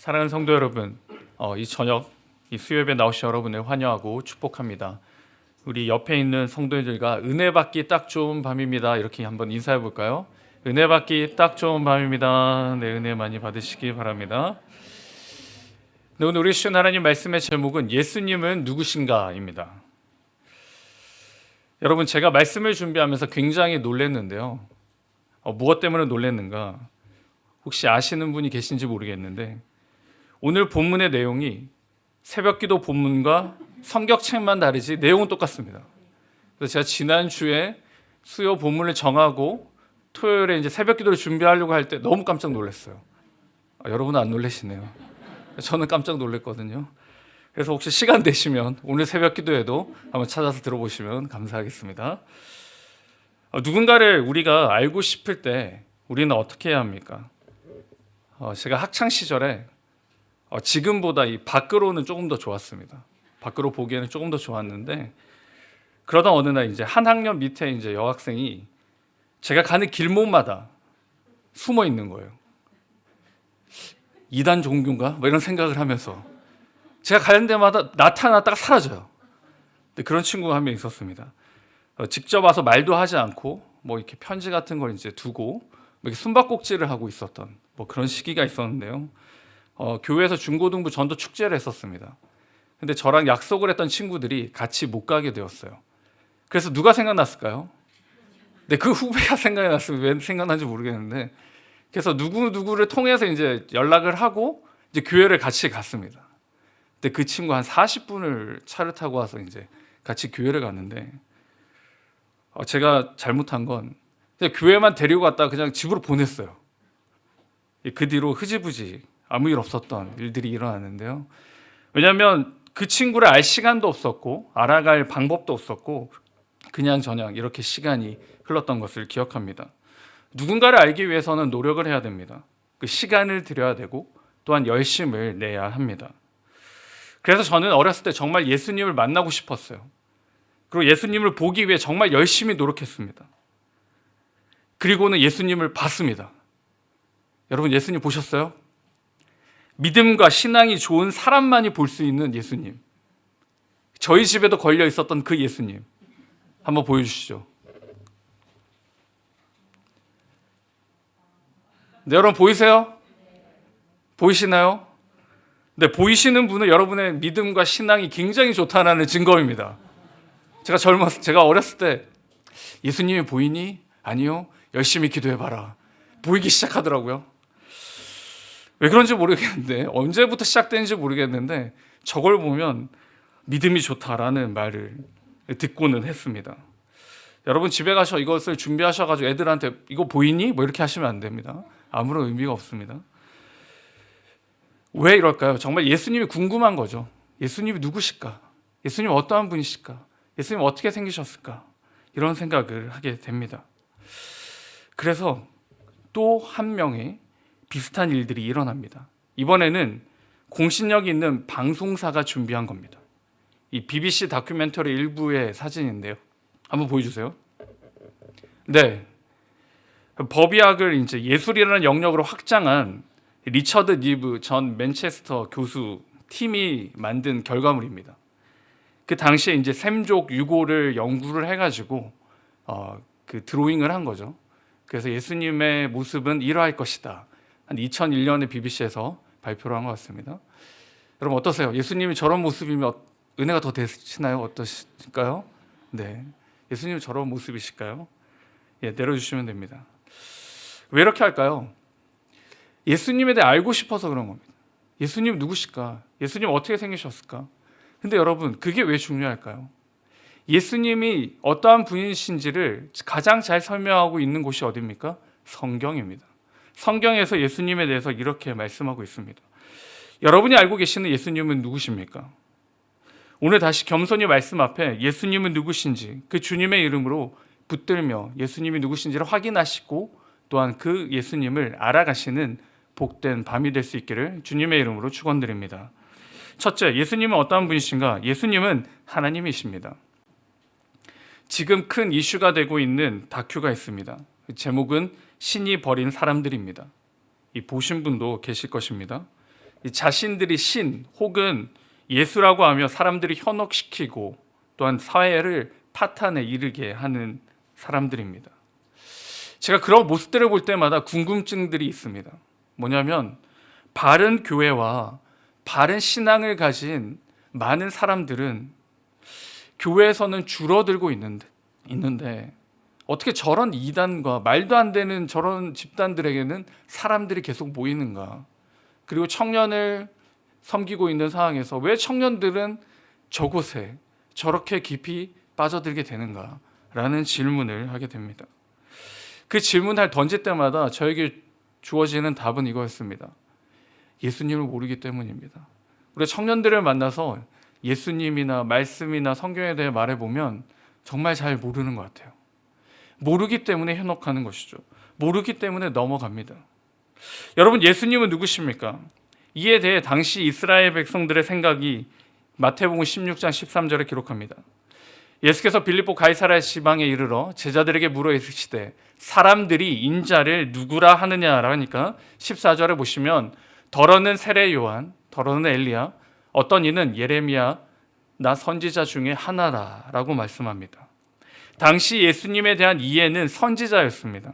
사랑하는 성도 여러분, 이 저녁 이 수요예배 나오신 여러분을 환영하고 축복합니다. 우리 옆에 있는 성도들과 은혜 받기 딱 좋은 밤입니다. 이렇게 한번 인사해 볼까요? 은혜 받기 딱 좋은 밤입니다. 네, 은혜 많이 받으시기 바랍니다. 네, 오늘 우리 주신 하나님 말씀의 제목은 예수님은 누구신가입니다. 여러분, 제가 말씀을 준비하면서 굉장히 놀랐는데요. 무엇 때문에 놀랐는가? 혹시 아시는 분이 계신지 모르겠는데 오늘 본문의 내용이 새벽기도 본문과 성경책만 다르지 내용은 똑같습니다. 그래서 제가 지난주에 수요 본문을 정하고 토요일에 이제 새벽기도를 준비하려고 할 때 너무 깜짝 놀랐어요. 여러분은 안 놀라시네요. 저는 깜짝 놀랐거든요. 그래서 혹시 시간 되시면 오늘 새벽기도에도 한번 찾아서 들어보시면 감사하겠습니다. 누군가를 우리가 알고 싶을 때 우리는 어떻게 해야 합니까? 제가 학창 시절에 지금보다 이 밖으로는 조금 더 좋았습니다. 밖으로 보기에는 조금 더 좋았는데 그러다 어느 날 이제 한 학년 밑에 이제 여학생이 제가 가는 길목마다 숨어 있는 거예요. 이단 종교인가? 뭐 이런 생각을 하면서 제가 가는 데마다 나타났다가 사라져요. 근데 그런 친구가 한 명 있었습니다. 직접 와서 말도 하지 않고 뭐 이렇게 편지 같은 걸 이제 두고 뭐 이렇게 숨바꼭질을 하고 있었던 뭐 그런 시기가 있었는데요. 교회에서 중고등부 전도 축제를 했었습니다. 근데 저랑 약속을 했던 친구들이 같이 못 가게 되었어요. 그래서 누가 생각났을까요? 네, 그 후배가 생각이 났어요. 왜 생각난지 모르겠는데 그래서 누구를 통해서 이제 연락을 하고 이제 교회를 같이 갔습니다. 근데 그 친구 한 40분을 차를 타고 와서 이제 같이 교회를 갔는데 제가 잘못한 건 그냥 교회만 데리고 갔다가 그냥 집으로 보냈어요. 그 뒤로 흐지부지 아무 일 없었던 일들이 일어났는데요. 왜냐하면 그 친구를 알 시간도 없었고 알아갈 방법도 없었고 그냥 저냥 이렇게 시간이 흘렀던 것을 기억합니다. 누군가를 알기 위해서는 노력을 해야 됩니다. 그 시간을 들여야 되고 또한 열심을 내야 합니다. 그래서 저는 어렸을 때 정말 예수님을 만나고 싶었어요. 그리고 예수님을 보기 위해 정말 열심히 노력했습니다. 그리고는 예수님을 봤습니다. 여러분, 예수님 보셨어요? 믿음과 신앙이 좋은 사람만이 볼 수 있는 예수님. 저희 집에도 걸려 있었던 그 예수님. 한번 보여주시죠. 네, 여러분 보이세요? 보이시나요? 네, 보이시는 분은 여러분의 믿음과 신앙이 굉장히 좋다는 증거입니다. 제가 어렸을 때 예수님이 보이니? 아니요. 열심히 기도해봐라. 보이기 시작하더라고요. 왜 그런지 모르겠는데 언제부터 시작된지 모르겠는데 저걸 보면 믿음이 좋다라는 말을 듣고는 했습니다. 여러분 집에 가서 이것을 준비하셔가지고 애들한테 이거 보이니? 뭐 이렇게 하시면 안 됩니다. 아무런 의미가 없습니다. 왜 이럴까요? 정말 예수님이 궁금한 거죠. 예수님이 누구실까? 예수님 어떠한 분이실까? 예수님 어떻게 생기셨을까? 이런 생각을 하게 됩니다. 그래서 또 한 명의 비슷한 일들이 일어납니다. 이번에는 공신력 있는 방송사가 준비한 겁니다. 이 BBC 다큐멘터리 일부의 사진인데요. 한번 보여주세요. 네, 법의학을 이제 예술이라는 영역으로 확장한 리처드 니브 전 맨체스터 교수 팀이 만든 결과물입니다. 그 당시에 이제 샘족 유고를 연구를 해가지고 그 드로잉을 한 거죠. 그래서 예수님의 모습은 이러할 것이다. 한 2001년에 BBC에서 발표를 한 것 같습니다. 여러분 어떠세요? 예수님이 저런 모습이면 은혜가 더 되시나요? 어떠실까요? 네, 예수님이 저런 모습이실까요? 예, 내려주시면 됩니다. 왜 이렇게 할까요? 예수님에 대해 알고 싶어서 그런 겁니다. 예수님 누구실까? 예수님 어떻게 생기셨을까? 근데 여러분 그게 왜 중요할까요? 예수님이 어떠한 분이신지를 가장 잘 설명하고 있는 곳이 어디입니까? 성경입니다. 성경에서 예수님에 대해서 이렇게 말씀하고 있습니다. 여러분이 알고 계시는 예수님은 누구십니까? 오늘 다시 겸손히 말씀 앞에 예수님은 누구신지 그 주님의 이름으로 붙들며 예수님이 누구신지를 확인하시고 또한 그 예수님을 알아가시는 복된 밤이 될 수 있기를 주님의 이름으로 축원드립니다. 첫째, 예수님은 어떠한 분이신가? 예수님은 하나님이십니다. 지금 큰 이슈가 되고 있는 다큐가 있습니다. 제목은 신이 버린 사람들입니다. 이 보신 분도 계실 것입니다. 자신들이 신 혹은 예수라고 하며 사람들이 현혹시키고 또한 사회를 파탄에 이르게 하는 사람들입니다. 제가 그런 모습들을 볼 때마다 궁금증들이 있습니다. 뭐냐면 바른 교회와 바른 신앙을 가진 많은 사람들은 교회에서는 줄어들고 있는데 어떻게 저런 이단과 말도 안 되는 저런 집단들에게는 사람들이 계속 모이는가? 그리고 청년을 섬기고 있는 상황에서 왜 청년들은 저곳에 저렇게 깊이 빠져들게 되는가? 라는 질문을 하게 됩니다. 그 질문을 던질 때마다 저에게 주어지는 답은 이거였습니다. 예수님을 모르기 때문입니다. 우리 청년들을 만나서 예수님이나 말씀이나 성경에 대해 말해보면 정말 잘 모르는 것 같아요. 모르기 때문에 현혹하는 것이죠. 모르기 때문에 넘어갑니다. 여러분, 예수님은 누구십니까? 이에 대해 당시 이스라엘 백성들의 생각이 마태복음 16장 13절에 기록합니다. 예수께서 빌립보 가이사랴 지방에 이르러 제자들에게 물어 이르시되 사람들이 인자를 누구라 하느냐라 하니까 14절에 보시면 더러는 세례 요한, 더러는 엘리야, 어떤 이는 예레미야, 나 선지자 중에 하나라라고 말씀합니다. 당시 예수님에 대한 이해는 선지자였습니다.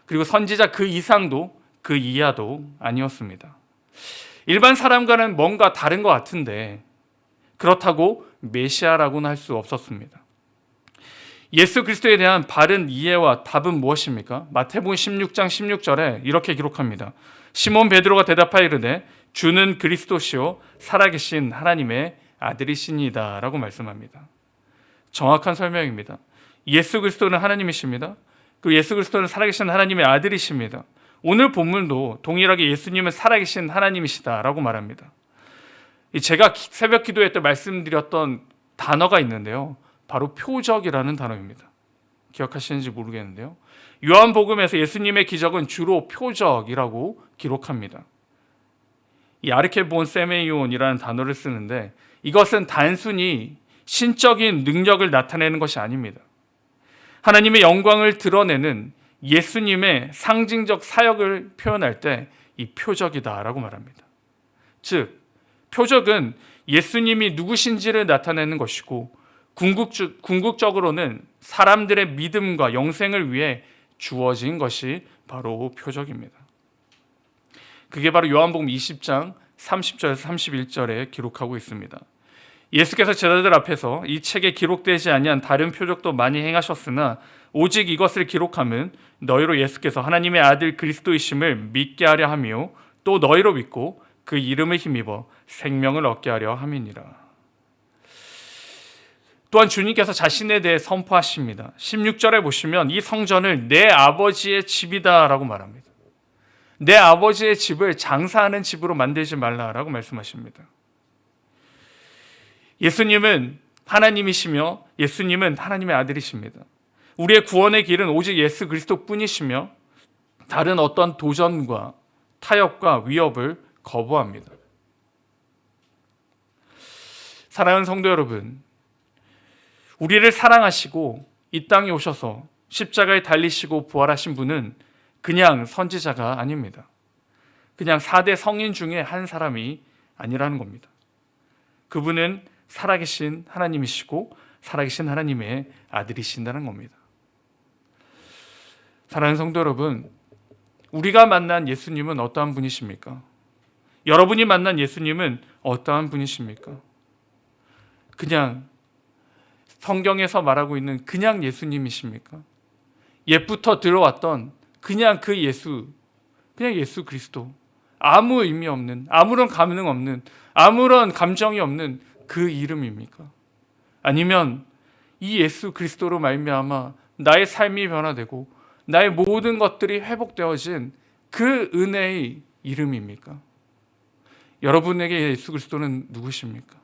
그리고 선지자 그 이상도 그 이하도 아니었습니다. 일반 사람과는 뭔가 다른 것 같은데 그렇다고 메시아라고는 할 수 없었습니다. 예수 그리스도에 대한 바른 이해와 답은 무엇입니까? 마태복음 16장 16절에 이렇게 기록합니다. 시몬 베드로가 대답하여 이르되 주는 그리스도시요 살아계신 하나님의 아들이시니이다 라고 말씀합니다. 정확한 설명입니다. 예수 그리스도는 하나님이십니다. 그리고 예수 그리스도는 살아계신 하나님의 아들이십니다. 오늘 본문도 동일하게 예수님은 살아계신 하나님이시다라고 말합니다. 제가 새벽 기도회 때 말씀드렸던 단어가 있는데요. 바로 표적이라는 단어입니다. 기억하시는지 모르겠는데요. 요한복음에서 예수님의 기적은 주로 표적이라고 기록합니다. 이 아르케본 세메이온이라는 단어를 쓰는데 이것은 단순히 신적인 능력을 나타내는 것이 아닙니다. 하나님의 영광을 드러내는 예수님의 상징적 사역을 표현할 때 이 표적이다라고 말합니다. 즉 표적은 예수님이 누구신지를 나타내는 것이고 궁극적으로는 사람들의 믿음과 영생을 위해 주어진 것이 바로 표적입니다. 그게 바로 요한복음 20장 30절에서 31절에 기록하고 있습니다. 예수께서 제자들 앞에서 이 책에 기록되지 아니한 다른 표적도 많이 행하셨으나 오직 이것을 기록함은 너희로 예수께서 하나님의 아들 그리스도이심을 믿게 하려 함이요 또 너희로 믿고 그 이름을 힘입어 생명을 얻게 하려 함이니라. 또한 주님께서 자신에 대해 선포하십니다. 16절에 보시면 이 성전을 내 아버지의 집이다 라고 말합니다. 내 아버지의 집을 장사하는 집으로 만들지 말라라고 말씀하십니다. 예수님은 하나님이시며 예수님은 하나님의 아들이십니다. 우리의 구원의 길은 오직 예수 그리스도 뿐이시며 다른 어떤 도전과 타협과 위협을 거부합니다. 사랑하는 성도 여러분, 우리를 사랑하시고 이 땅에 오셔서 십자가에 달리시고 부활하신 분은 그냥 선지자가 아닙니다. 그냥 4대 성인 중에 한 사람이 아니라는 겁니다. 그분은 살아계신 하나님이시고 살아계신 하나님의 아들이신다는 겁니다. 사랑하는 성도 여러분, 우리가 만난 예수님은 어떠한 분이십니까? 여러분이 만난 예수님은 어떠한 분이십니까? 그냥 성경에서 말하고 있는 그냥 예수님이십니까? 옛부터 들어왔던 그냥 그 예수, 그냥 예수 그리스도, 아무 의미 없는, 아무런 감흥 없는, 아무런 감정이 없는 그 이름입니까? 아니면 이 예수 그리스도로 말미암아 나의 삶이 변화되고 나의 모든 것들이 회복되어진 그 은혜의 이름입니까? 여러분에게 예수 그리스도는 누구십니까?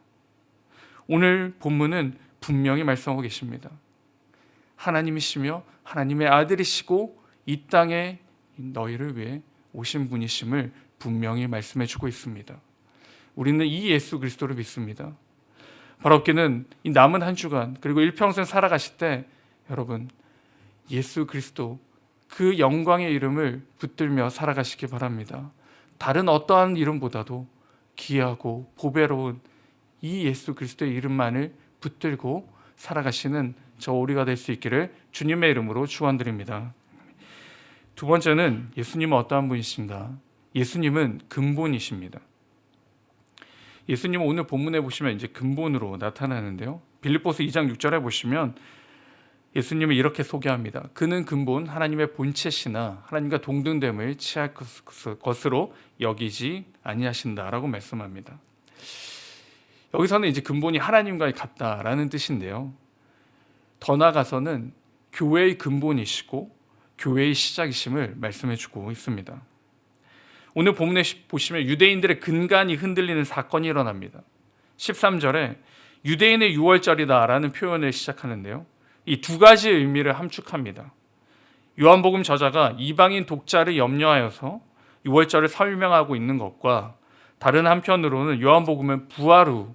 오늘 본문은 분명히 말씀하고 계십니다. 하나님이시며 하나님의 아들이시고 이 땅에 너희를 위해 오신 분이심을 분명히 말씀해 주고 있습니다. 우리는 이 예수 그리스도를 믿습니다. 바로께는 이 남은 한 주간 그리고 일평생 살아가실 때 여러분 예수 그리스도 그 영광의 이름을 붙들며 살아가시기 바랍니다. 다른 어떠한 이름보다도 귀하고 보배로운 이 예수 그리스도의 이름만을 붙들고 살아가시는 저 우리가 될 수 있기를 주님의 이름으로 축원드립니다. 두 번째는 예수님은 어떠한 분이신가? 예수님은 근본이십니다. 예수님은 오늘 본문에 보시면 이제 근본으로 나타나는데요. 빌립보서 2장 6절에 보시면 예수님을 이렇게 소개합니다. 그는 근본 하나님의 본체시나 하나님과 동등됨을 취할 것으로 여기지 아니하신다라고 말씀합니다. 여기서는 이제 근본이 하나님과 같다라는 뜻인데요. 더 나아가서는 교회의 근본이시고 교회의 시작이심을 말씀해 주고 있습니다. 오늘 본문에 보시면 유대인들의 근간이 흔들리는 사건이 일어납니다. 13절에 유대인의 유월절이다라는 표현을 시작하는데요. 이 두 가지 의미를 함축합니다. 요한복음 저자가 이방인 독자를 염려하여서 유월절을 설명하고 있는 것과 다른 한편으로는 요한복음은 부활 후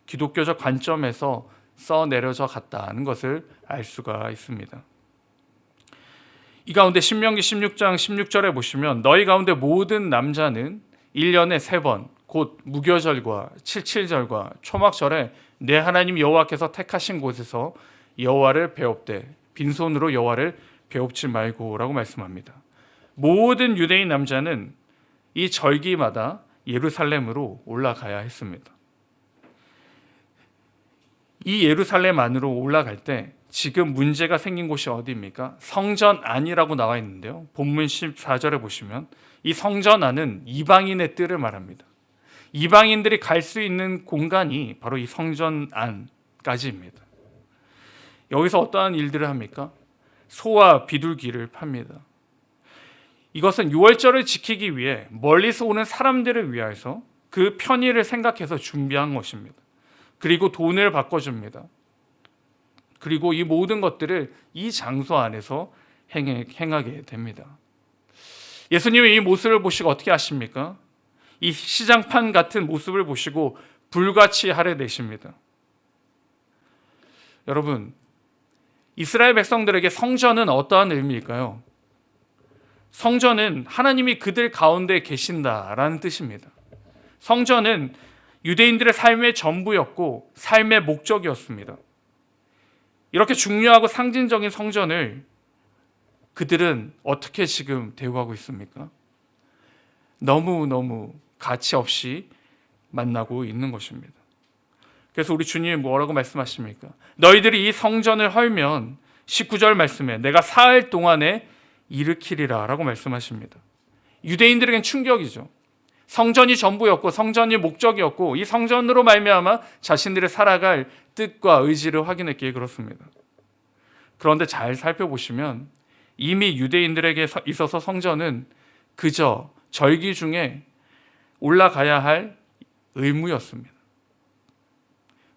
기독교적 관점에서 써내려져 갔다는 것을 알 수가 있습니다. 이 가운데 신명기 16장 16절에 보시면 너희 가운데 모든 남자는 1년에 3번 곧 무교절과 칠칠절과 초막절에 내 하나님 여호와께서 택하신 곳에서 여호와를 배웁되 빈손으로 여호와를 배웁지 말고라고 말씀합니다. 모든 유대인 남자는 이 절기마다 예루살렘으로 올라가야 했습니다. 이 예루살렘 안으로 올라갈 때 지금 문제가 생긴 곳이 어디입니까? 성전 안이라고 나와 있는데요. 본문 14절에 보시면 이 성전 안은 이방인의 뜰을 말합니다. 이방인들이 갈 수 있는 공간이 바로 이 성전 안까지입니다. 여기서 어떠한 일들을 합니까? 소와 비둘기를 팝니다. 이것은 유월절을 지키기 위해 멀리서 오는 사람들을 위해서 그 편의를 생각해서 준비한 것입니다. 그리고 돈을 바꿔줍니다. 그리고 이 모든 것들을 이 장소 안에서 행하게 됩니다. 예수님이 이 모습을 보시고 어떻게 하십니까? 이 시장판 같은 모습을 보시고 불같이 할애되십니다. 여러분, 이스라엘 백성들에게 성전은 어떠한 의미일까요? 성전은 하나님이 그들 가운데 계신다라는 뜻입니다. 성전은 유대인들의 삶의 전부였고 삶의 목적이었습니다. 이렇게 중요하고 상징적인 성전을 그들은 어떻게 지금 대우하고 있습니까? 너무너무 가치 없이 만나고 있는 것입니다. 그래서 우리 주님이 뭐라고 말씀하십니까? 너희들이 이 성전을 헐면 19절 말씀에 내가 사흘 동안에 일으키리라 라고 말씀하십니다. 유대인들에겐 충격이죠. 성전이 전부였고 성전이 목적이었고 이 성전으로 말미암아 자신들이 살아갈 뜻과 의지를 확인했기에 그렇습니다. 그런데 잘 살펴보시면 이미 유대인들에게 있어서 성전은 그저 절기 중에 올라가야 할 의무였습니다.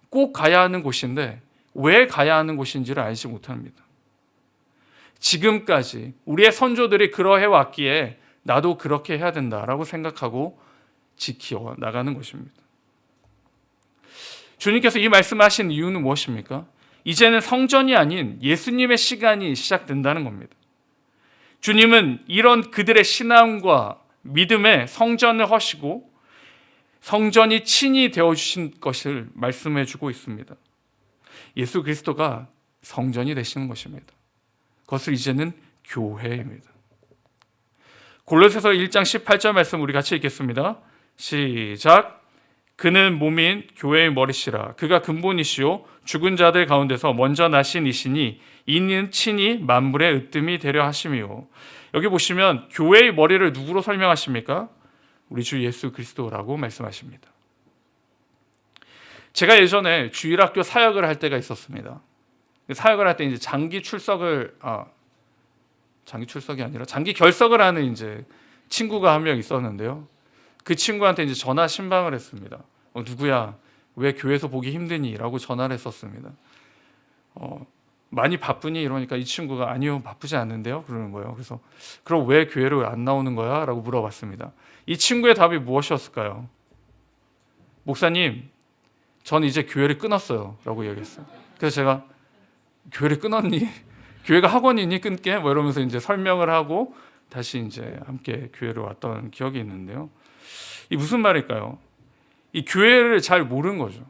꼭 가야 하는 곳인데 왜 가야 하는 곳인지를 알지 못합니다. 지금까지 우리의 선조들이 그러해 왔기에 나도 그렇게 해야 된다라고 생각하고 지켜 나가는 것입니다. 주님께서 이 말씀하신 이유는 무엇입니까? 이제는 성전이 아닌 예수님의 시간이 시작된다는 겁니다. 주님은 이런 그들의 신앙과 믿음에 성전을 허시고 성전이 친히 되어주신 것을 말씀해 주고 있습니다. 예수 그리스도가 성전이 되시는 것입니다. 그것을 이제는 교회입니다. 골로새서 1장 18절 말씀 우리 같이 읽겠습니다. 시작. 그는 몸인 교회의 머리시라. 그가 근본이시요 죽은 자들 가운데서 먼저 나신 이시니 이는 친히 만물의 으뜸이 되려 하심이요. 여기 보시면 교회의 머리를 누구로 설명하십니까? 우리 주 예수 그리스도라고 말씀하십니다. 제가 예전에 주일학교 사역을 할 때가 있었습니다. 사역을 할 때 이제 장기 결석을 하는 이제 친구가 한 명 있었는데요. 그 친구한테 이제 전화 신방을 했습니다. 누구야? 왜 교회에서 보기 힘드니? 라고 전화를 했었습니다. 많이 바쁘니? 이러니까 이 친구가 아니요, 바쁘지 않는데요. 그러는 거예요. 그래서 그럼 왜 교회를 안 나오는 거야? 라고 물어봤습니다. 이 친구의 답이 무엇이었을까요? 목사님, 전 이제 교회를 끊었어요. 라고 얘기했어요. 그래서 제가 교회를 끊었니? 교회가 학원이니 끊게? 뭐 이러면서 이제 설명을 하고 다시 이제 함께 교회를 왔던 기억이 있는데요. 이 무슨 말일까요? 이 교회를 잘 모르는 거죠.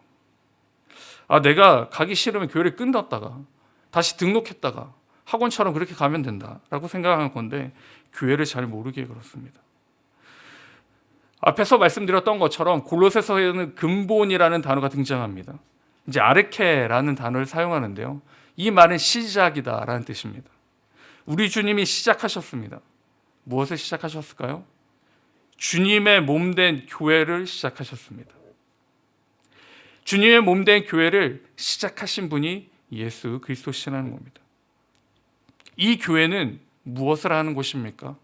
내가 가기 싫으면 교회를 끊었다가 다시 등록했다가 학원처럼 그렇게 가면 된다라고 생각하는 건데, 교회를 잘 모르게 그렇습니다. 앞에서 말씀드렸던 것처럼 골로새서에는 근본이라는 단어가 등장합니다. 이제 아르케라는 단어를 사용하는데요, 이 말은 시작이다라는 뜻입니다. 우리 주님이 시작하셨습니다. 무엇을 시작하셨을까요? 주님의 몸된 교회를 시작하셨습니다. 주님의 몸된 교회를 시작하신 분이 예수 그리스도시라는 겁니다. 이 교회는 무엇을 하는 곳입니까?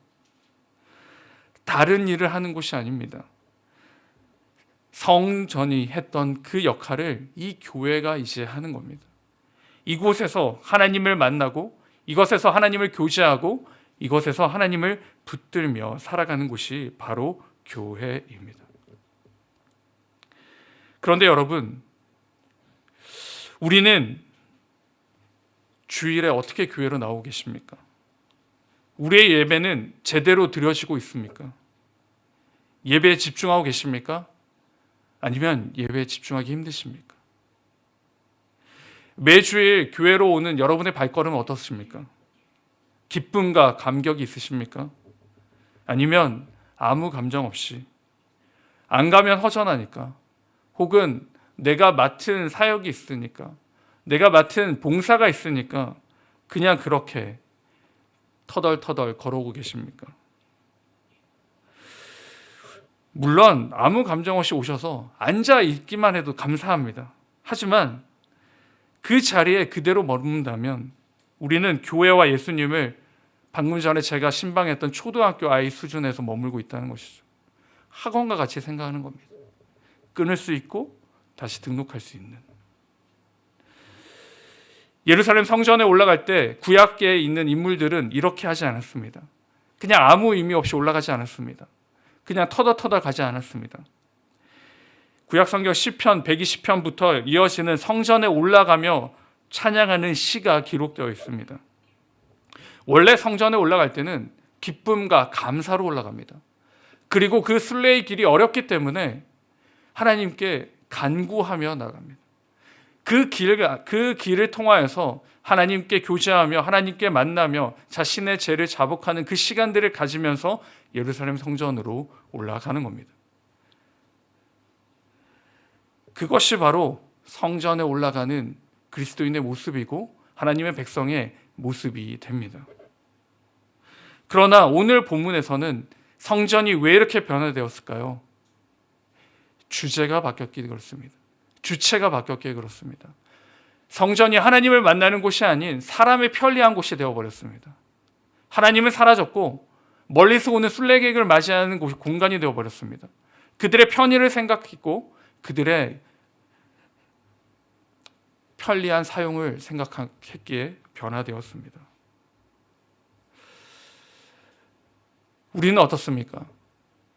다른 일을 하는 곳이 아닙니다. 성전이 했던 그 역할을 이 교회가 이제 하는 겁니다. 이곳에서 하나님을 만나고, 이것에서 하나님을 교제하고, 이것에서 하나님을 붙들며 살아가는 곳이 바로 교회입니다. 그런데 여러분, 우리는 주일에 어떻게 교회로 나오고 계십니까? 우리의 예배는 제대로 드려지고 있습니까? 예배에 집중하고 계십니까? 아니면 예배에 집중하기 힘드십니까? 매주일 교회로 오는 여러분의 발걸음은 어떻습니까? 기쁨과 감격이 있으십니까? 아니면 아무 감정 없이 안 가면 허전하니까, 혹은 내가 맡은 사역이 있으니까, 내가 맡은 봉사가 있으니까 그냥 그렇게 터덜터덜 걸어오고 계십니까? 물론 아무 감정 없이 오셔서 앉아 있기만 해도 감사합니다. 하지만 그 자리에 그대로 머문다면 우리는 교회와 예수님을 방금 전에 제가 신방했던 초등학교 아이 수준에서 머물고 있다는 것이죠. 학원과 같이 생각하는 겁니다. 끊을 수 있고 다시 등록할 수 있는. 예루살렘 성전에 올라갈 때 구약계에 있는 인물들은 이렇게 하지 않았습니다. 그냥 아무 의미 없이 올라가지 않았습니다. 그냥 터덜터덜 가지 않았습니다. 구약성경 시편 120편부터 이어지는 성전에 올라가며 찬양하는 시가 기록되어 있습니다. 원래 성전에 올라갈 때는 기쁨과 감사로 올라갑니다. 그리고 그 순례의 길이 어렵기 때문에 하나님께 간구하며 나갑니다. 그 길을 통하여서 하나님께 교제하며 하나님께 만나며 자신의 죄를 자복하는 그 시간들을 가지면서 예루살렘 성전으로 올라가는 겁니다. 그것이 바로 성전에 올라가는 그리스도인의 모습이고 하나님의 백성의 모습이 됩니다. 그러나 오늘 본문에서는 성전이 왜 이렇게 변화되었을까요? 주제가 바뀌었기에 그렇습니다. 주체가 바뀌었기에 그렇습니다. 성전이 하나님을 만나는 곳이 아닌 사람의 편리한 곳이 되어버렸습니다. 하나님은 사라졌고 멀리서 오는 순례객을 맞이하는 공간이 되어버렸습니다. 그들의 편의를 생각했고 그들의 편리한 사용을 생각했기에 변화되었습니다. 우리는 어떻습니까?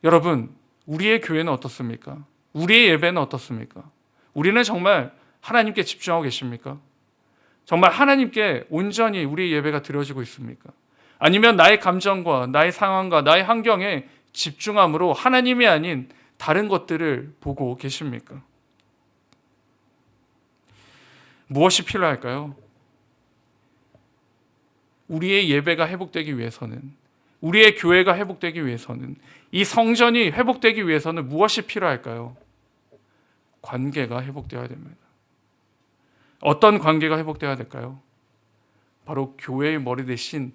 여러분, 우리의 교회는 어떻습니까? 우리의 예배는 어떻습니까? 우리는 정말 하나님께 집중하고 계십니까? 정말 하나님께 온전히 우리의 예배가 드려지고 있습니까? 아니면 나의 감정과 나의 상황과 나의 환경에 집중함으로 하나님이 아닌 다른 것들을 보고 계십니까? 무엇이 필요할까요? 우리의 예배가 회복되기 위해서는, 우리의 교회가 회복되기 위해서는, 이 성전이 회복되기 위해서는 무엇이 필요할까요? 관계가 회복되어야 됩니다. 어떤 관계가 회복되어야 될까요? 바로 교회의 머리 대신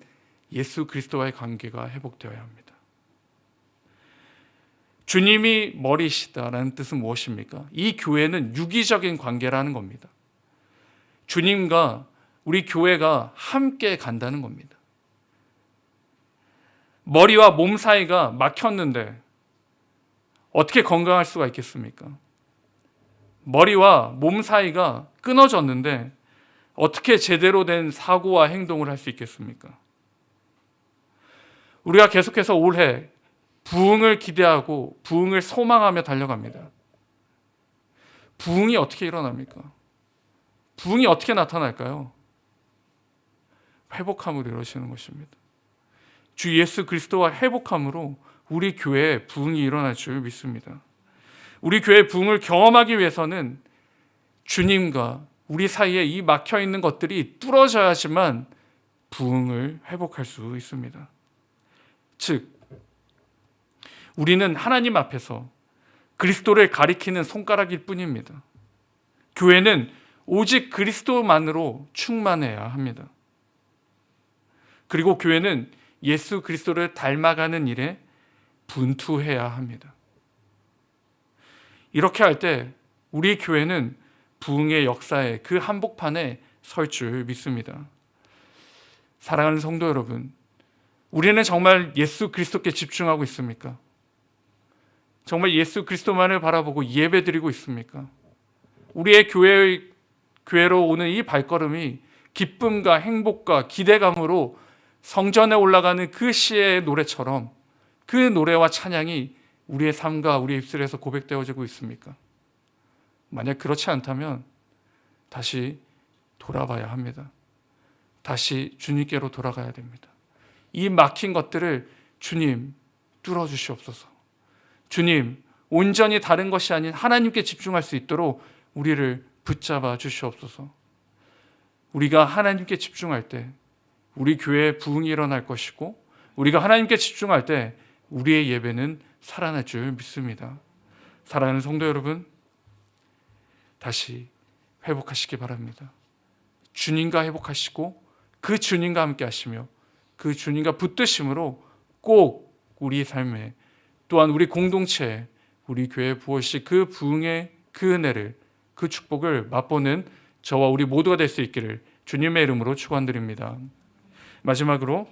예수 그리스도와의 관계가 회복되어야 합니다. 주님이 머리시다라는 뜻은 무엇입니까? 이 교회는 유기적인 관계라는 겁니다. 주님과 우리 교회가 함께 간다는 겁니다. 머리와 몸 사이가 막혔는데 어떻게 건강할 수가 있겠습니까? 머리와 몸 사이가 끊어졌는데 어떻게 제대로 된 사고와 행동을 할 수 있겠습니까? 우리가 계속해서 올해 부흥을 기대하고 부흥을 소망하며 달려갑니다. 부흥이 어떻게 일어납니까? 부흥이 어떻게 나타날까요? 회복함으로 이루어지는 것입니다. 주 예수 그리스도와 회복함으로 우리 교회에 부흥이 일어날 줄 믿습니다. 우리 교회의 부흥을 경험하기 위해서는 주님과 우리 사이에 이 막혀있는 것들이 뚫어져야지만 부흥을 회복할 수 있습니다. 즉, 우리는 하나님 앞에서 그리스도를 가리키는 손가락일 뿐입니다. 교회는 오직 그리스도만으로 충만해야 합니다. 그리고 교회는 예수 그리스도를 닮아가는 일에 분투해야 합니다. 이렇게 할 때 우리 교회는 부흥의 역사의 그 한복판에 설 줄 믿습니다. 사랑하는 성도 여러분, 우리는 정말 예수 그리스도께 집중하고 있습니까? 정말 예수 그리스도만을 바라보고 예배드리고 있습니까? 우리의 교회로 오는 이 발걸음이 기쁨과 행복과 기대감으로 성전에 올라가는 그 시의 노래처럼 그 노래와 찬양이 우리의 삶과 우리의 입술에서 고백되어지고 있습니까? 만약 그렇지 않다면 다시 돌아봐야 합니다. 다시 주님께로 돌아가야 됩니다. 이 막힌 것들을 주님 뚫어주시옵소서. 주님, 온전히 다른 것이 아닌 하나님께 집중할 수 있도록 우리를 붙잡아 주시옵소서. 우리가 하나님께 집중할 때 우리 교회에 부흥이 일어날 것이고, 우리가 하나님께 집중할 때 우리의 예배는 살아날 줄 믿습니다. 사랑하는 성도 여러분, 다시 회복하시기 바랍니다. 주님과 회복하시고 그 주님과 함께 하시며 그 주님과 붙드심으로 꼭 우리 삶에, 또한 우리 공동체에, 우리 교회에 부어주실 그 부흥의 그 은혜를, 그 축복을 맛보는 저와 우리 모두가 될 수 있기를 주님의 이름으로 축원드립니다. 마지막으로,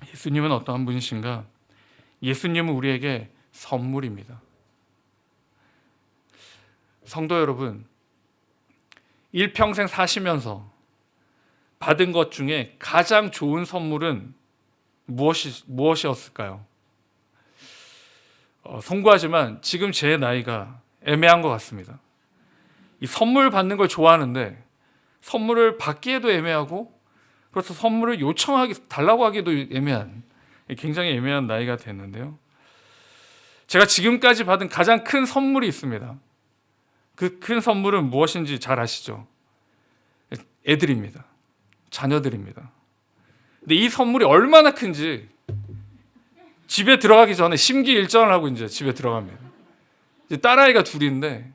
예수님은 어떠한 분이신가? 예수님은 우리에게 선물입니다. 성도 여러분, 일평생 사시면서 받은 것 중에 가장 좋은 선물은 무엇이었을까요? 송구하지만 지금 제 나이가 애매한 것 같습니다. 이 선물 받는 걸 좋아하는데 선물을 받기에도 애매하고, 그래서 선물을 달라고 하기도 애매한, 굉장히 애매한 나이가 됐는데요. 제가 지금까지 받은 가장 큰 선물이 있습니다. 그 큰 선물은 무엇인지 잘 아시죠? 애들입니다. 자녀들입니다. 근데 이 선물이 얼마나 큰지 집에 들어가기 전에 심기일전을 하고 이제 집에 들어갑니다. 이제 딸아이가 둘인데,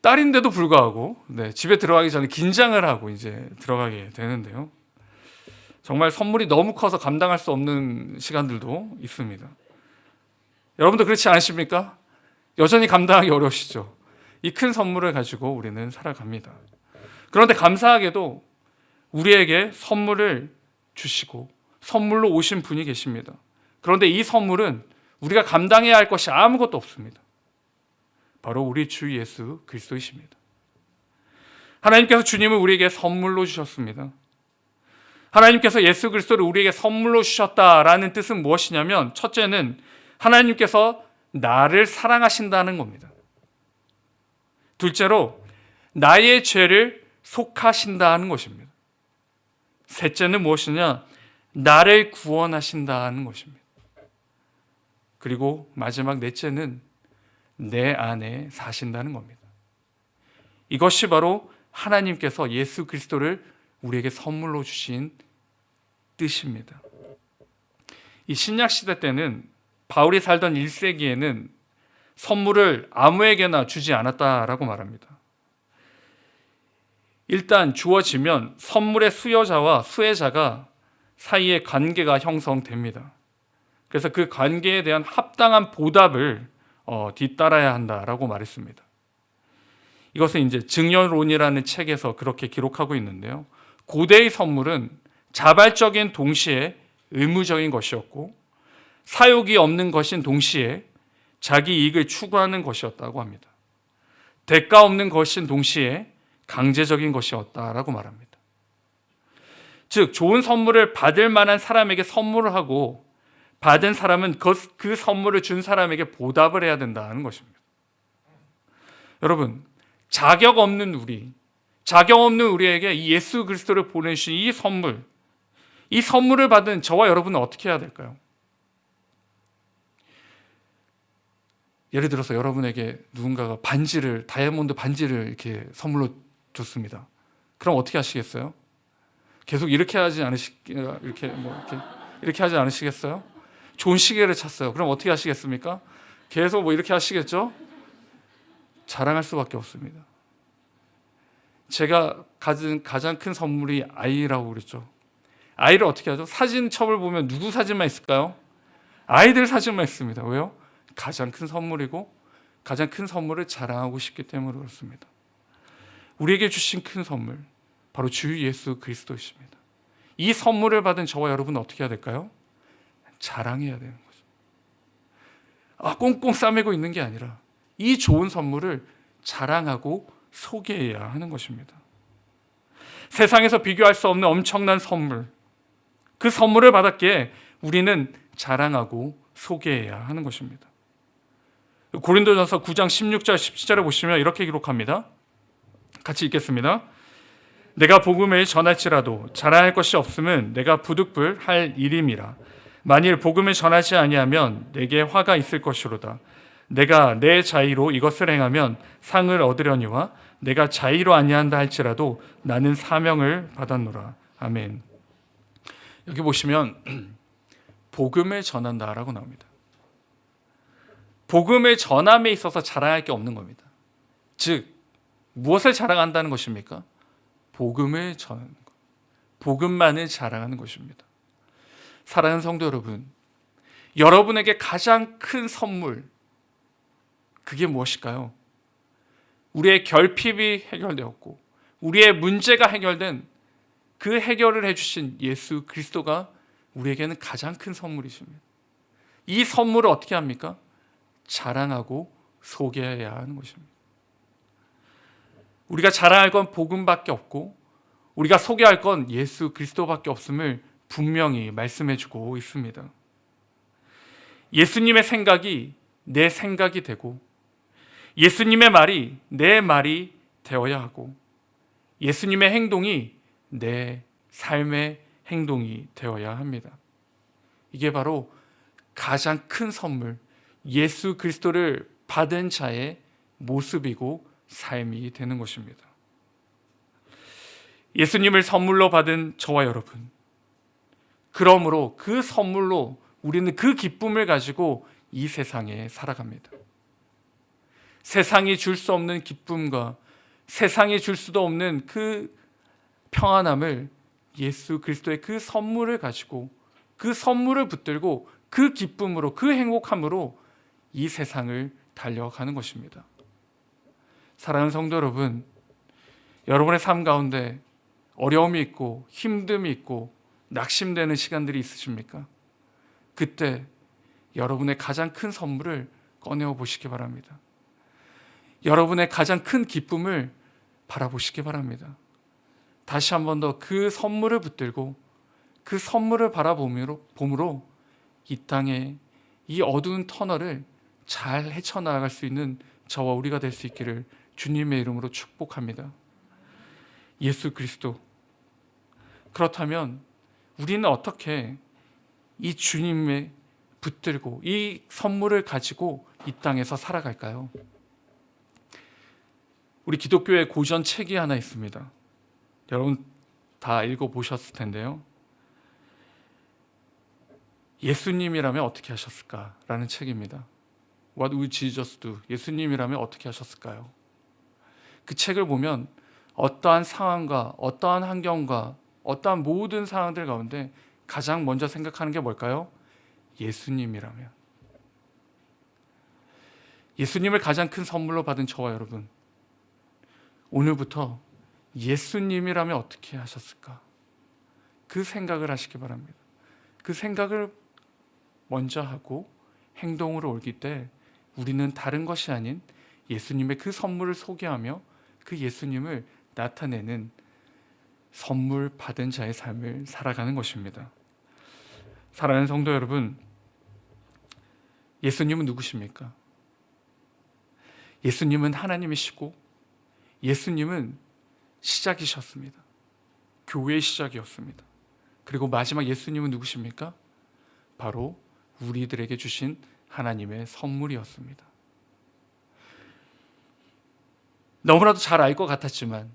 딸인데도 불구하고 집에 들어가기 전에 긴장을 하고 이제 들어가게 되는데요. 정말 선물이 너무 커서 감당할 수 없는 시간들도 있습니다. 여러분도 그렇지 않으십니까? 여전히 감당하기 어려우시죠? 이 큰 선물을 가지고 우리는 살아갑니다. 그런데 감사하게도 우리에게 선물을 주시고 선물로 오신 분이 계십니다. 그런데 이 선물은 우리가 감당해야 할 것이 아무것도 없습니다. 바로 우리 주 예수 그리스도이십니다. 하나님께서 주님을 우리에게 선물로 주셨습니다. 하나님께서 예수 그리스도를 우리에게 선물로 주셨다라는 뜻은 무엇이냐면, 첫째는 하나님께서 나를 사랑하신다는 겁니다. 둘째로 나의 죄를 속하신다는 것입니다. 셋째는 무엇이냐? 나를 구원하신다는 것입니다. 그리고 마지막 넷째는 내 안에 사신다는 겁니다. 이것이 바로 하나님께서 예수 그리스도를 우리에게 선물로 주신 뜻입니다. 이 신약 시대 때는, 바울이 살던 1세기에는 선물을 아무에게나 주지 않았다라고 말합니다. 일단 주어지면 선물의 수여자와 수혜자가 사이에 관계가 형성됩니다. 그래서 그 관계에 대한 합당한 보답을 뒤따라야 한다라고 말했습니다. 이것은 이제 증여론이라는 책에서 그렇게 기록하고 있는데요. 고대의 선물은 자발적인 동시에 의무적인 것이었고, 사욕이 없는 것인 동시에 자기 이익을 추구하는 것이었다고 합니다. 대가 없는 것인 동시에 강제적인 것이었다라고 말합니다. 즉, 좋은 선물을 받을 만한 사람에게 선물을 하고, 받은 사람은 그 선물을 준 사람에게 보답을 해야 된다는 것입니다. 여러분, 자격 없는 우리에게 이 예수 그리스도를 보내주신 이 선물을 받은 저와 여러분은 어떻게 해야 될까요? 예를 들어서 여러분에게 누군가가 다이아몬드 반지를 이렇게 선물로 줬습니다. 그럼 어떻게 하시겠어요? 계속 이렇게 하지 이렇게 하지 않으시겠어요? 좋은 시계를 찼어요. 그럼 어떻게 하시겠습니까? 계속 이렇게 하시겠죠? 자랑할 수밖에 없습니다. 제가 가진 가장 큰 선물이 아이라고 그랬죠. 아이를 어떻게 하죠? 사진첩을 보면 누구 사진만 있을까요? 아이들 사진만 있습니다. 왜요? 가장 큰 선물이고 가장 큰 선물을 자랑하고 싶기 때문에 그렇습니다. 우리에게 주신 큰 선물, 바로 주 예수 그리스도이십니다. 이 선물을 받은 저와 여러분은 어떻게 해야 될까요? 자랑해야 되는 거죠. 꽁꽁 싸매고 있는 게 아니라 이 좋은 선물을 자랑하고 소개해야 하는 것입니다. 세상에서 비교할 수 없는 엄청난 선물, 그 선물을 받았기에 우리는 자랑하고 소개해야 하는 것입니다. 고린도전서 9장 16절 17절에 보시면 이렇게 기록합니다. 같이 읽겠습니다. 내가 복음을 전할지라도 자랑할 것이 없음은 내가 부득불할 일임이라. 만일 복음을 전하지 아니하면 내게 화가 있을 것이로다. 내가 내 자의로 이것을 행하면 상을 얻으려니와 내가 자의로 아니한다 할지라도 나는 사명을 받았노라. 아멘. 여기 보시면 복음을 전한다라고 나옵니다. 복음을 전함에 있어서 자랑할 게 없는 겁니다. 즉 무엇을 자랑한다는 것입니까? 복음을 전하는 것, 복음만을 자랑하는 것입니다. 사랑하는 성도 여러분, 여러분에게 가장 큰 선물, 그게 무엇일까요? 우리의 결핍이 해결되었고 우리의 문제가 해결된 그 해결을 해주신 예수 그리스도가 우리에게는 가장 큰 선물이십니다. 이 선물을 어떻게 합니까? 자랑하고 소개해야 하는 것입니다. 우리가 자랑할 건 복음밖에 없고 우리가 소개할 건 예수 그리스도밖에 없음을 분명히 말씀해주고 있습니다. 예수님의 생각이 내 생각이 되고 예수님의 말이 내 말이 되어야 하고 예수님의 행동이 내 삶의 행동이 되어야 합니다. 이게 바로 가장 큰 선물, 예수 그리스도를 받은 자의 모습이고 삶이 되는 것입니다. 예수님을 선물로 받은 저와 여러분, 그러므로 그 선물로 우리는 그 기쁨을 가지고 이 세상에 살아갑니다. 세상이 줄 수 없는 기쁨과 세상이 줄 수도 없는 그 평안함을 예수 그리스도의 그 선물을 가지고 그 선물을 붙들고 그 기쁨으로 그 행복함으로 이 세상을 달려가는 것입니다. 사랑하는 성도 여러분, 여러분의 삶 가운데 어려움이 있고 힘듦이 있고 낙심되는 시간들이 있으십니까? 그때 여러분의 가장 큰 선물을 꺼내어 보시기 바랍니다. 여러분의 가장 큰 기쁨을 바라보시기 바랍니다. 다시 한 번 더 그 선물을 붙들고 그 선물을 바라봄으로 이 땅에 이 어두운 터널을 잘 헤쳐나갈 수 있는 저와 우리가 될 수 있기를 주님의 이름으로 축복합니다. 예수 그리스도, 그렇다면 우리는 어떻게 이 주님의 붙들고 이 선물을 가지고 이 땅에서 살아갈까요? 우리 기독교의 고전 책이 하나 있습니다. 여러분 다 읽어보셨을 텐데요. 예수님이라면 어떻게 하셨을까라는 책입니다. What would Jesus do? 예수님이라면 어떻게 하셨을까요? 그 책을 보면 어떠한 상황과 어떠한 환경과 어떠한 모든 상황들 가운데 가장 먼저 생각하는 게 뭘까요? 예수님이라면. 예수님을 가장 큰 선물로 받은 저와 여러분, 오늘부터 예수님이라면 어떻게 하셨을까? 그 생각을 하시기 바랍니다. 그 생각을 먼저 하고 행동으로 옮길 때 우리는 다른 것이 아닌 예수님의 그 선물을 소개하며 그 예수님을 나타내는 선물 받은 자의 삶을 살아가는 것입니다. 사랑하는 성도 여러분, 예수님은 누구십니까? 예수님은 하나님이시고 예수님은 시작이셨습니다. 교회의 시작이었습니다. 그리고 마지막 예수님은 누구십니까? 바로 우리들에게 주신 하나님의 선물이었습니다. 너무나도 잘 알 것 같았지만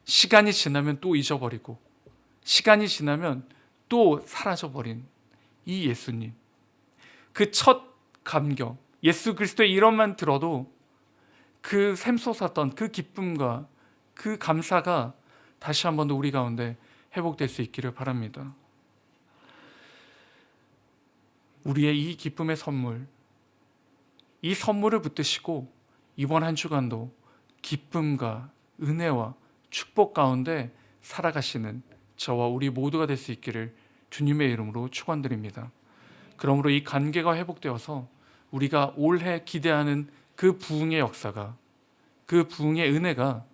시간이 지나면 또 잊어버리고 시간이 지나면 또 사라져버린 이 예수님, 그 첫 감격, 예수 그리스도의 이름만 들어도 그 샘솟았던 그 기쁨과 그 감사가 다시 한 번 더 우리 가운데 회복될 수 있기를 바랍니다. 우리의 이 기쁨의 선물, 이 선물을 붙드시고 이번 한 주간도 기쁨과 은혜와 축복 가운데 살아가시는 저와 우리 모두가 될 수 있기를 주님의 이름으로 축원드립니다. 그러므로 이 관계가 회복되어서 우리가 올해 기대하는 그 부흥의 역사가, 그 부흥의 은혜가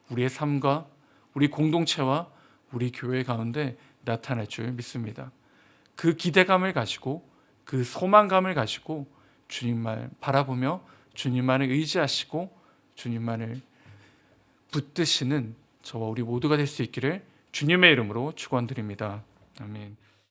우리의 삶과 우리 공동체와 우리 교회 가운데 나타날 줄 믿습니다. 그 기대감을 가지고, 그 소망감을 가지고 주님만 바라보며 주님만을 의지하시고 주님만을 붙드시는 저와 우리 모두가 될 수 있기를 주님의 이름으로 축원드립니다. 아멘.